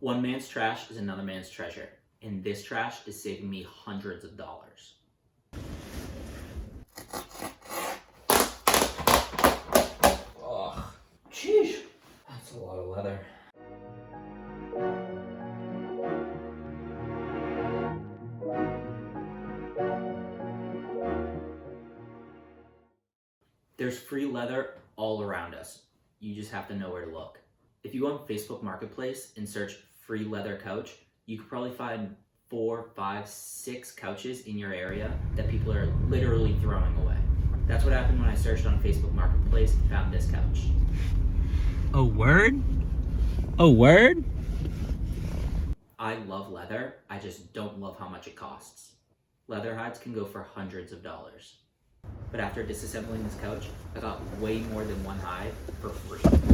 One man's trash is another man's treasure, and this trash is saving me hundreds of dollars. Ugh, sheesh, that's a lot of leather. There's free leather all around us. You just have to know where to look. If you go on Facebook Marketplace and search free leather couch, you could probably find 4, 5, 6 couches in your area that people are literally throwing away. That's what happened when I searched on Facebook Marketplace and found this couch. Oh, word? Oh, word? I love leather, I just don't love how much it costs. Leather hides can go for hundreds of dollars. But after disassembling this couch, I got way more than one hide for free.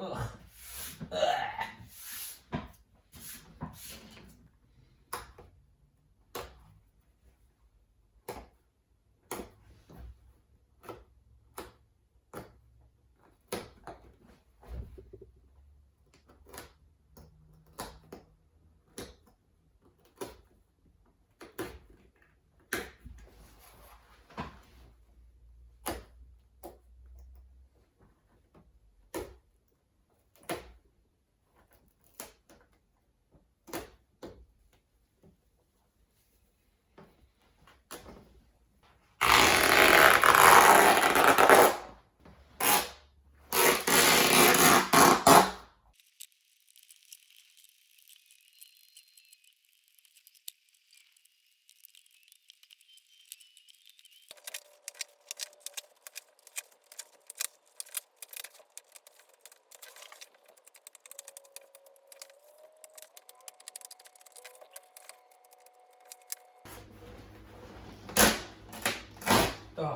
Ugh. Ugh. Oh.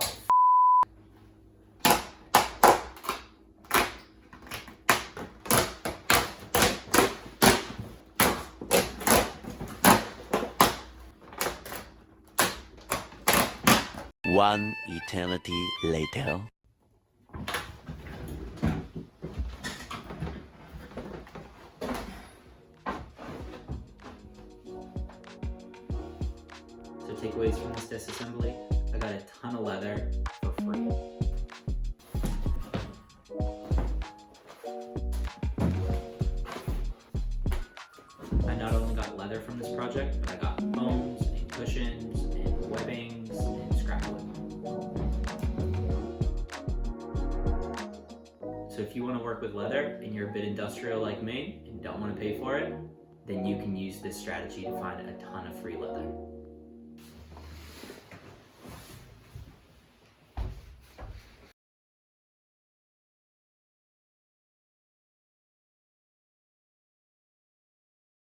One eternity later. So takeaways from this disassembly, I got a ton of leather for free. I not only got leather from this project, but I got foams and cushions and webbings and scrap wood. So if you want to work with leather and you're a bit industrial like me and don't want to pay for it, then you can use this strategy to find a ton of free leather.